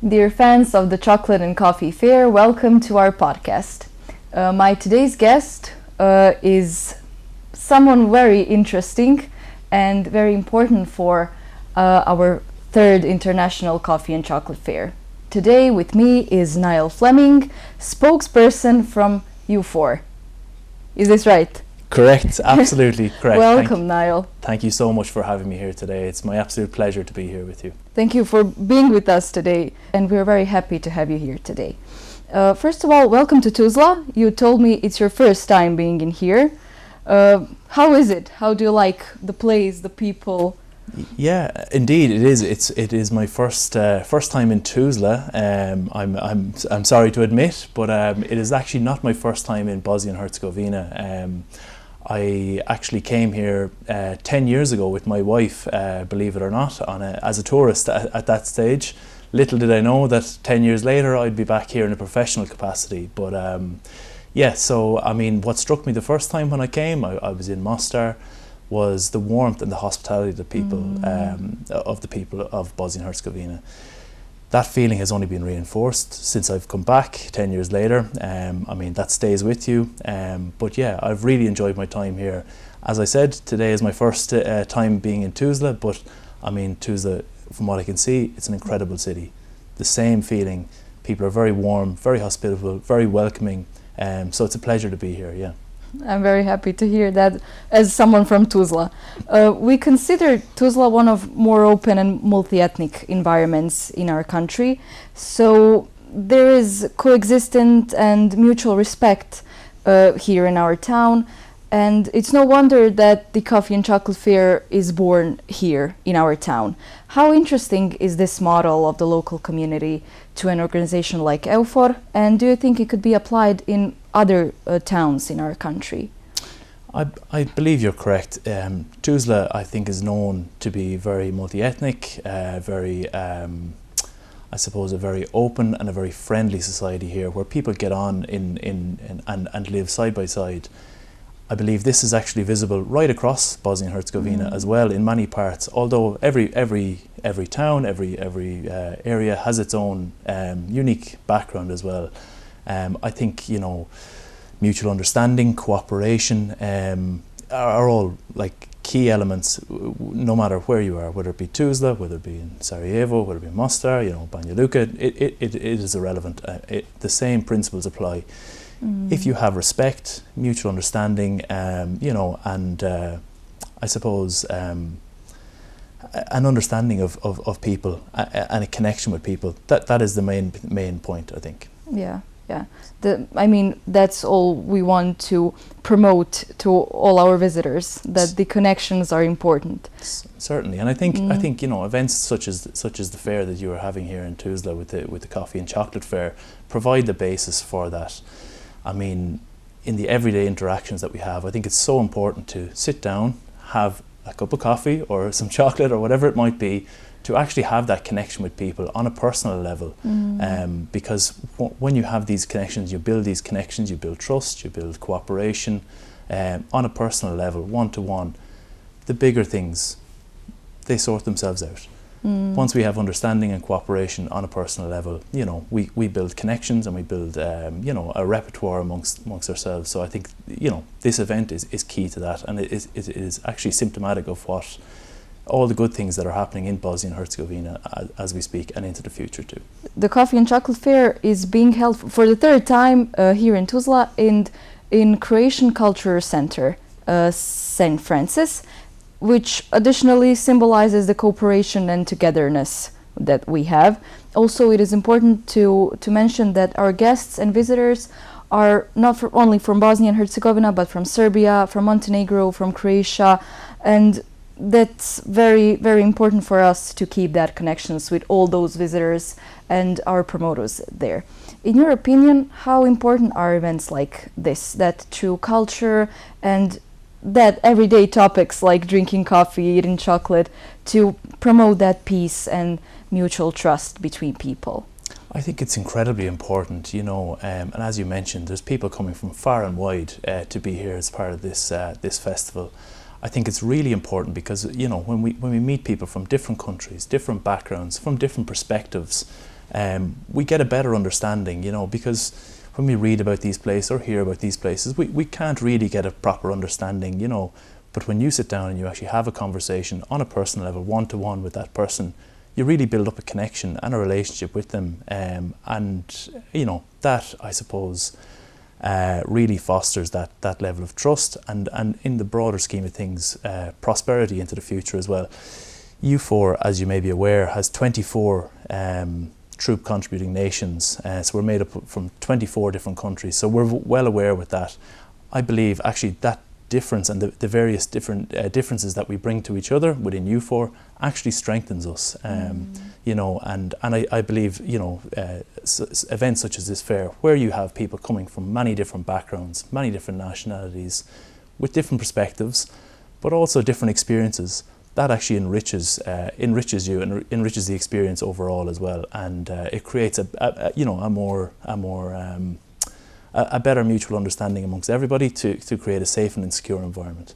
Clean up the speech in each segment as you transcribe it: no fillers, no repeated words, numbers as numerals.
Dear fans of the Chocolate and Coffee Fair, welcome to our podcast. My today's guest is someone very interesting and very important for our third International Coffee and Chocolate Fair. Today with me is Niall Fleming, spokesperson from EUFOR-a. Is this right? Correct, absolutely correct. Welcome, Niall. Thank you so much for having me here today. It's my absolute pleasure to be here with you. Thank you for being with us today, and we're very happy to have you here today. First of all, welcome to Tuzla. You told me it's your first time being in here. How is it? How do you like the place, the people? Yeah, indeed, it is. It is my first time in Tuzla. I'm sorry to admit, but it is actually not my first time in Bosnia and Herzegovina. I actually came here 10 years ago with my wife, believe it or not, as a tourist at that stage. Little did I know that 10 years later I'd be back here in a professional capacity. But yeah, so I mean, what struck me the first time when I came, I was in Mostar, was the warmth and the hospitality of the people of Bosnia and Herzegovina. That feeling has only been reinforced since I've come back 10 years later. I mean, that stays with you. But yeah, I've really enjoyed my time here. As I said, today is my first time being in Tuzla, but I mean, Tuzla, from what I can see, it's an incredible city. The same feeling. People are very warm, very hospitable, very welcoming. So it's a pleasure to be here, yeah. I'm very happy to hear that as someone from Tuzla. We consider Tuzla one of more open and multi-ethnic environments in our country. So there is coexistence and mutual respect here in our town. And it's no wonder that the Coffee and Chocolate Fair is born here in our town. How interesting is this model of the local community to an organization like EUFOR-a, and do you think it could be applied in other towns in our country? I believe you're correct. Tuzla, I think, is known to be very multi-ethnic, very, I suppose, a very open and a very friendly society here, where people get on and live side by side. I believe this is actually visible right across Bosnia and Herzegovina as well, in many parts. Although every town, every area has its own unique background as well. I think, you know, mutual understanding, cooperation are all like key elements, no matter where you are, whether it be Tuzla, whether it be in Sarajevo, whether it be Mostar, you know, Banja Luka. It is irrelevant. The same principles apply. If you have respect, mutual understanding, you know, and I suppose an understanding of people and a connection with people, that is the main point, I think. Yeah, yeah. I mean, that's all we want to promote to all our visitors, that the connections are important. Certainly, and I think you know, events such as the fair that you are having here in Tuzla with the Coffee and Chocolate Fair provide the basis for that. I mean, in the everyday interactions that we have, I think it's so important to sit down, have a cup of coffee or some chocolate or whatever it might be, to actually have that connection with people on a personal level. Because when you have these connections, you build trust, you build cooperation on a personal level, one-to-one. The bigger things, they sort themselves out. Once we have understanding and cooperation on a personal level, you know, we build connections and we build, you know, a repertoire amongst ourselves. So I think, you know, this event is key to that, and it is actually symptomatic of what all the good things that are happening in Bosnia and Herzegovina as we speak, and into the future too. The Coffee and Chocolate Fair is being held for the third time here in Tuzla in Croatian Culture Center, St. Francis, which additionally symbolizes the cooperation and togetherness that we have. Also, it is important to mention that our guests and visitors are not only from Bosnia and Herzegovina, but from Serbia, from Montenegro, from Croatia, and that's very, very important for us to keep that connections with all those visitors and our promoters there. In your opinion, how important are events like this, that through culture and that everyday topics like drinking coffee, eating chocolate, to promote that peace and mutual trust between people? I think it's incredibly important, you know, and as you mentioned, there's people coming from far and wide to be here as part of this this festival. I think it's really important because, you know, when we meet people from different countries, different backgrounds, from different perspectives, we get a better understanding, you know, because when we read about these places or hear about these places, we can't really get a proper understanding, you know. But when you sit down and you actually have a conversation on a personal level, one-to-one with that person, you really build up a connection and a relationship with them. And, you know, that, I suppose, really fosters that level of trust and in the broader scheme of things, prosperity into the future as well. EUFOR, as you may be aware, has 24 troop contributing nations, so we're made up from 24 different countries, so we're well aware with that. I believe actually that difference and the various different differences that we bring to each other within EUFOR actually strengthens us, you know, and I believe, you know, events such as this fair, where you have people coming from many different backgrounds, many different nationalities, with different perspectives, but also different experiences, that actually enriches you and enriches the experience overall as well, and it creates a better mutual understanding amongst everybody to create a safe and secure environment.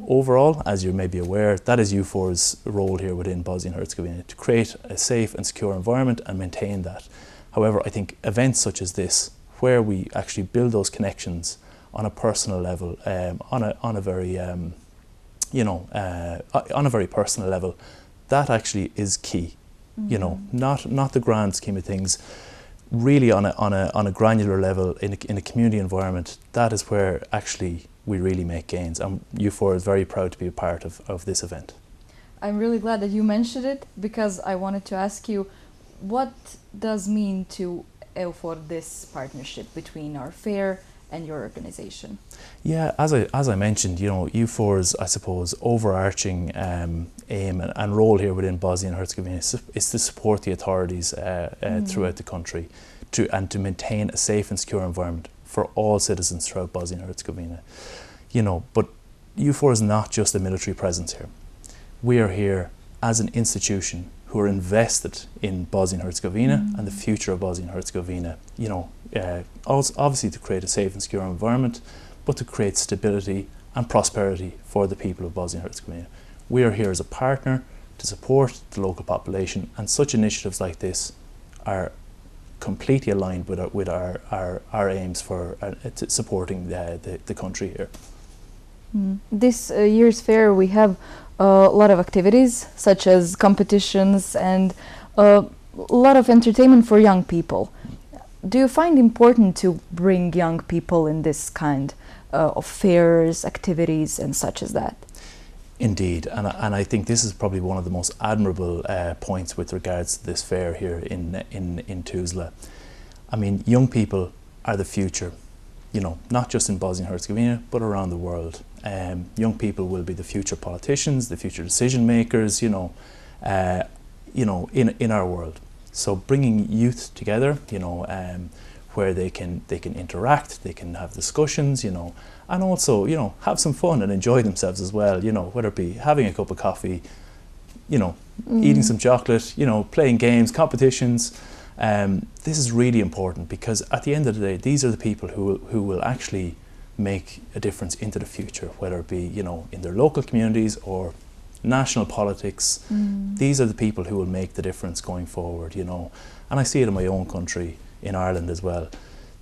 Overall, as you may be aware, that is EUFOR's role here within Bosnia and Herzegovina, to create a safe and secure environment and maintain that. However, I think events such as this, where we actually build those connections on a personal level, on a very personal level, that actually is key. You know, not the grand scheme of things. Really, on a granular level, in a community environment, that is where actually we really make gains. And EUFOR is very proud to be a part of this event. I'm really glad that you mentioned it, because I wanted to ask you, what does mean to EUFOR this partnership between our fair and your organization? Yeah, as I mentioned, you know, EUFOR's, I suppose, overarching aim and role here within Bosnia and Herzegovina is to support the authorities throughout the country to maintain a safe and secure environment for all citizens throughout Bosnia and Herzegovina. You know, but EUFOR is not just a military presence here. We are here as an institution who are invested in Bosnia and Herzegovina and the future of Bosnia and Herzegovina. You know, also obviously to create a safe and secure environment, but to create stability and prosperity for the people of Bosnia and Herzegovina. We are here as a partner to support the local population, and such initiatives like this are completely aligned with our aims for supporting the country here. This year's fair, we have a lot of activities such as competitions and a lot of entertainment for young people. Do you find important to bring young people in this kind of fairs, activities and such as that? Indeed, and I think this is probably one of the most admirable points with regards to this fair here in Tuzla. I mean, young people are the future, you know, not just in Bosnia and Herzegovina, but around the world. Young people will be the future politicians, the future decision makers, you know, in our world. So bringing youth together, you know, where they can interact, they can have discussions, you know, and also, you know, have some fun and enjoy themselves as well, you know, whether it be having a cup of coffee, you know, eating some chocolate, you know, playing games, competitions. This is really important, because at the end of the day, these are the people who will actually make a difference into the future, whether it be, you know, in their local communities or national politics. These are the people who will make the difference going forward, you know. And I see it in my own country, in Ireland as well.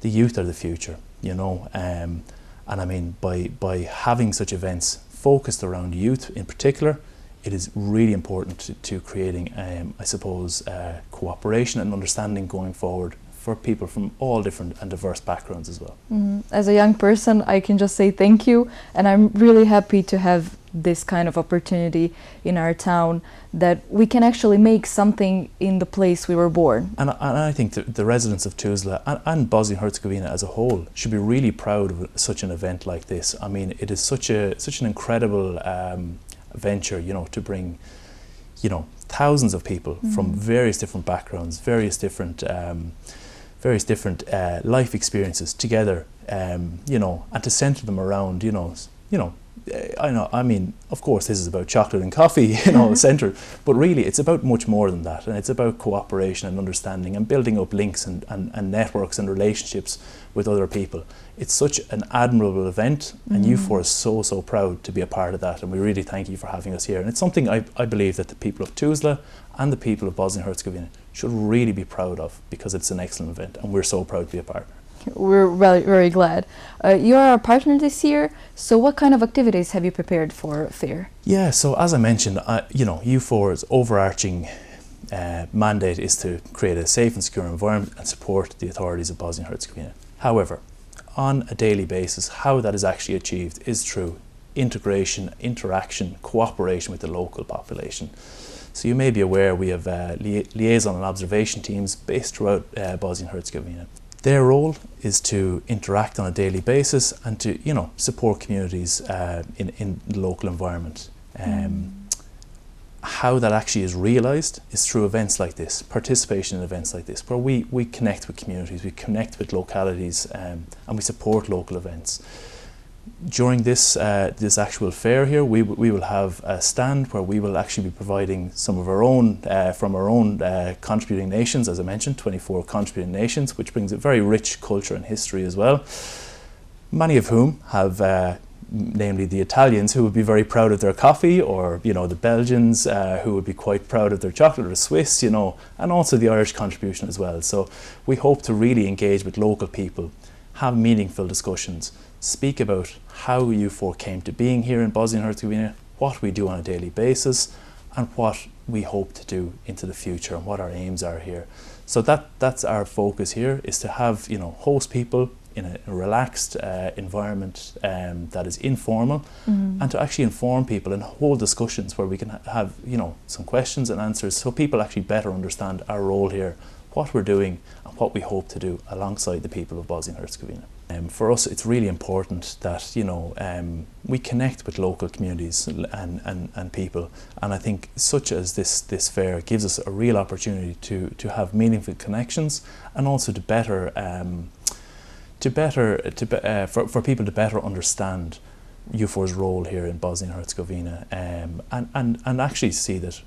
The youth are the future, you know. And I mean, by having such events focused around youth in particular, it is really important to creating, I suppose, cooperation and understanding going forward for people from all different and diverse backgrounds as well. As a young person, I can just say thank you, and I'm really happy to have this kind of opportunity in our town, that we can actually make something in the place we were born. And I think the residents of Tuzla and Bosnia and Herzegovina as a whole should be really proud of such an event like this. I mean, it is such an incredible venture, you know, to bring, you know, thousands of people from various different backgrounds, various different life experiences together, you know, and to centre them around, you know, I know, I mean, of course this is about chocolate and coffee, you know, centre, but really it's about much more than that, and it's about cooperation and understanding and building up links and networks and relationships with other people. It's such an admirable event, and EUFOR is so proud to be a part of that, and we really thank you for having us here. And it's something I believe that the people of Tuzla and the people of Bosnia-Herzegovina should really be proud of, because it's an excellent event and we're so proud to be a partner. We're very glad. You are our partner this year, so what kind of activities have you prepared for Fair? Yeah, so as I mentioned, you know, EUFOR's overarching mandate is to create a safe and secure environment and support the authorities of Bosnia-Herzegovina. However, on a daily basis, how that is actually achieved is through integration, interaction, cooperation with the local population. So you may be aware we have liaison and observation teams based throughout Bosnia-Herzegovina. Their role is to interact on a daily basis and to, you know, support communities in the local environment. How that actually is realised is through events like this, participation in events like this, where we connect with communities, we connect with localities, and we support local events. During this actual fair here, we will have a stand where we will actually be providing some of our own, from our own contributing nations, as I mentioned, 24 contributing nations, which brings a very rich culture and history as well. Many of whom have, namely the Italians, who would be very proud of their coffee, or, you know, the Belgians who would be quite proud of their chocolate, or the Swiss, you know, and also the Irish contribution as well. So we hope to really engage with local people, have meaningful discussions, speak about how EUFOR came to being here in Bosnia-Herzegovina, what we do on a daily basis, and what we hope to do into the future, and what our aims are here. So that's our focus here, is to have, you know, host people in a relaxed environment that is informal, and to actually inform people and hold discussions where we can have, you know, some questions and answers, so people actually better understand our role here, what we're doing, and what we hope to do alongside the people of Bosnia-Herzegovina. For us, it's really important that, you know, we connect with local communities and people, and I think such as this fair gives us a real opportunity to have meaningful connections, and also to for people to better understand EUFOR's role here in Bosnia-Herzegovina, and actually see that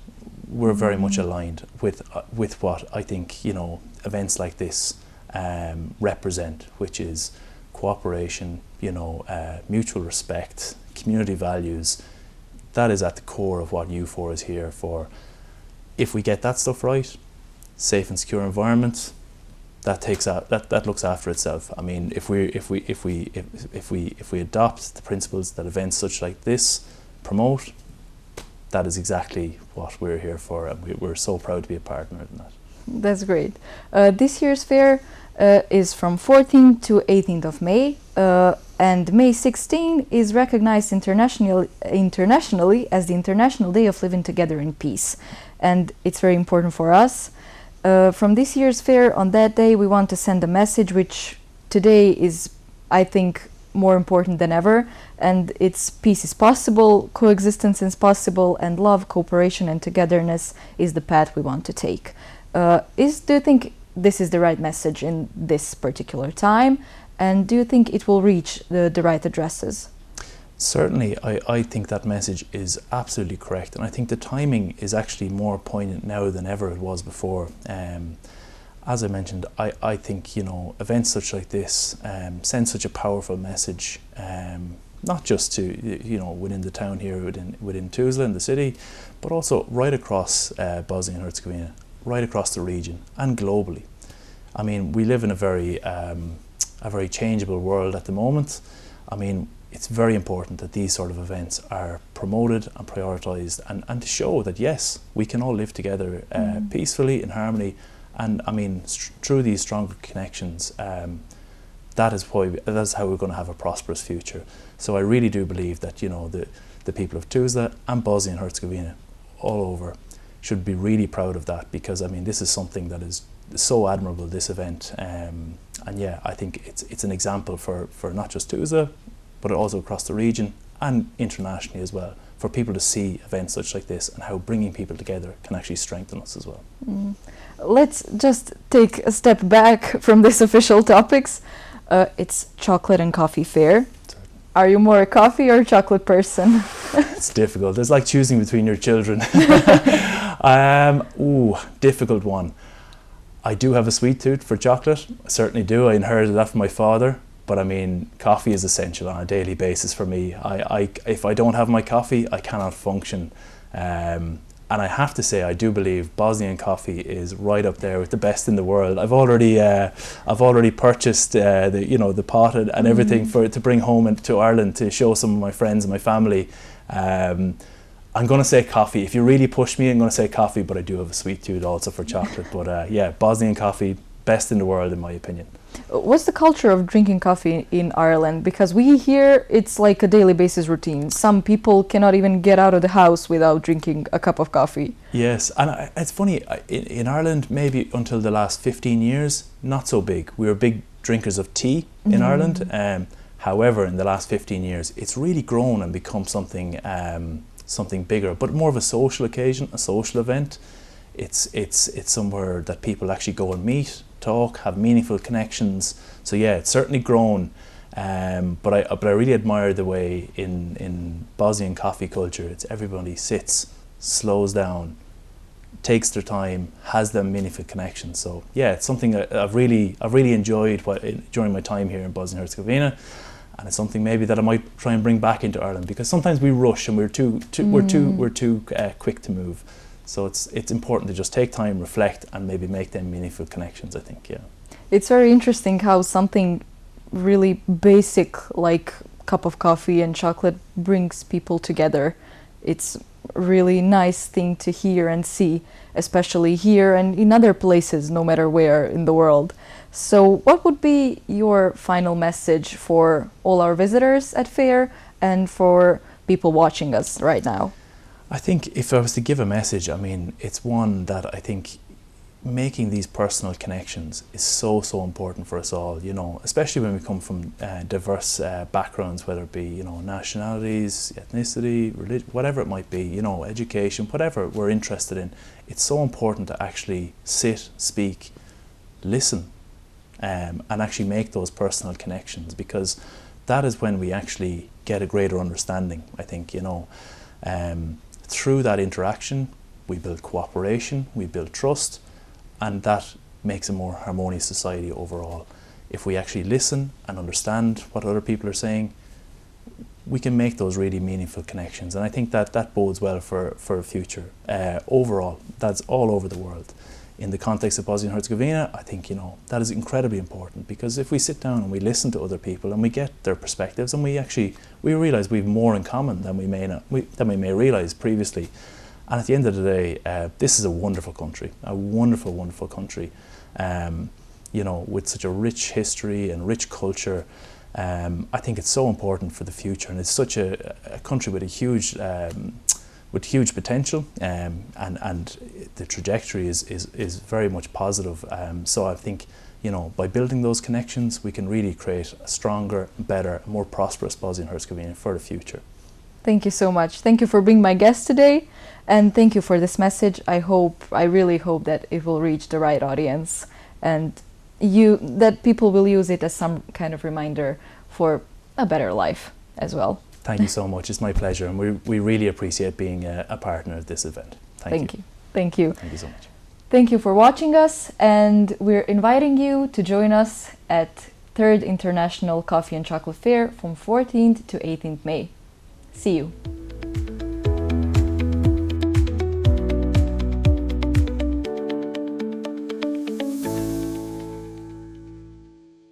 we're very much aligned with what I think, you know, events like this represent, which is cooperation, you know, mutual respect, community values. That is at the core of what EUFOR is here for. If we get that stuff right, safe and secure environment, that looks after itself. I mean, if we adopt the principles that events such like this promote, that is exactly what we're here for, and we're so proud to be a partner in that. That's great. This year's fair is from 14th to 18th of May, and May 16 is recognized internationally as the International Day of Living Together in Peace, and it's very important for us. From this year's fair, on that day, we want to send a message which today is, I think, more important than ever, and it's peace is possible, coexistence is possible, and love, cooperation, and togetherness is the path we want to take. Do you think this is the right message in this particular time, and do you think it will reach the right addresses? Certainly, I think that message is absolutely correct, and I think the timing is actually more poignant now than ever it was before. As I mentioned, I think, you know, events such like this send such a powerful message, not just to, you know, within the town here, within Tuzla in the city, but also right across Bosnia and Herzegovina, right across the region and globally. I mean, we live in a very changeable world at the moment. I mean, it's very important that these sort of events are promoted and prioritised, and to show that yes, we can all live together peacefully in harmony. And I mean, through these stronger connections, that's how we're going to have a prosperous future. So I really do believe that, you know, the people of Tuzla and Bosnia and Herzegovina all over should be really proud of that, because I mean, this is something that is so admirable, this event, and yeah, I think it's an example for not just Tuzla, but also across the region and internationally as well, for people to see events such like this and how bringing people together can actually strengthen us as well. Let's just take a step back from this official topics. It's Chocolate and Coffee Fair. Are you more a coffee or chocolate person? It's difficult. It's like choosing between your children. Difficult one. I do have a sweet tooth for chocolate. I certainly do. I inherited that from my father. But I mean, coffee is essential on a daily basis for me. If I don't have my coffee, I cannot function. And I have to say, I do believe Bosnian coffee is right up there with the best in the world. I've already purchased the pot and everything to bring home to Ireland to show some of my friends and my family. I'm going to say coffee. If you really push me, I'm going to say coffee, but I do have a sweet tooth also for chocolate. But yeah, Bosnian coffee, best in the world in my opinion. What's the culture of drinking coffee in Ireland? Because we hear it's like a daily basis routine. Some people cannot even get out of the house without drinking a cup of coffee. Yes, and it's funny, in Ireland, maybe until the last 15 years, not so big. We were big drinkers of tea in Ireland. However, in the last 15 years, it's really grown and become something bigger, but more of a social occasion, a social event. It's somewhere that people actually go and meet, talk, have meaningful connections. So yeah, it's certainly grown. But I really admire the way in Bosnian coffee culture, it's everybody sits, slows down, takes their time, has them meaningful connections. So yeah, it's something I've really enjoyed during my time here in Bosnia and Herzegovina, and it's something maybe that I might try and bring back into Ireland, because sometimes we rush and we're too quick to move. So it's important to just take time, reflect, and maybe make them meaningful connections, I think, yeah. It's very interesting how something really basic like cup of coffee and chocolate brings people together. It's a really nice thing to hear and see, especially here and in other places, no matter where in the world. So what would be your final message for all our visitors at Fair and for people watching us right now? I think if I was to give a message, I mean, it's one that I think making these personal connections is so important for us all, you know, especially when we come from diverse backgrounds, whether it be, you know, nationalities, ethnicity, religion, whatever it might be, you know, education, whatever we're interested in. It's so important to actually sit, speak, listen, and actually make those personal connections, because that is when we actually get a greater understanding, I think, you know. Through that interaction, we build cooperation, we build trust, and that makes a more harmonious society overall. If we actually listen and understand what other people are saying, we can make those really meaningful connections. And I think that bodes well for a future. Overall, that's all over the world. In the context of Bosnia and Herzegovina, I think, you know, that is incredibly important, because if we sit down and we listen to other people and we get their perspectives, and we realise we have more in common than we may realise previously. And at the end of the day, this is a wonderful country, a wonderful country, you know, with such a rich history and rich culture. I think it's so important for the future, and it's such a country with a huge potential, and the trajectory is very much positive. So I think, you know, by building those connections, we can really create a stronger, better, more prosperous Bosnia and Herzegovina for the future. Thank you so much. Thank you for being my guest today, and thank you for this message. I really hope that it will reach the right audience, and that people will use it as some kind of reminder for a better life as well. Thank you so much. It's my pleasure, and we really appreciate being a partner of this event. Thank you. Thank you. Thank you so much. Thank you for watching us, and we're inviting you to join us at 3rd International Coffee and Chocolate Fair from 14th to 18th May. See you.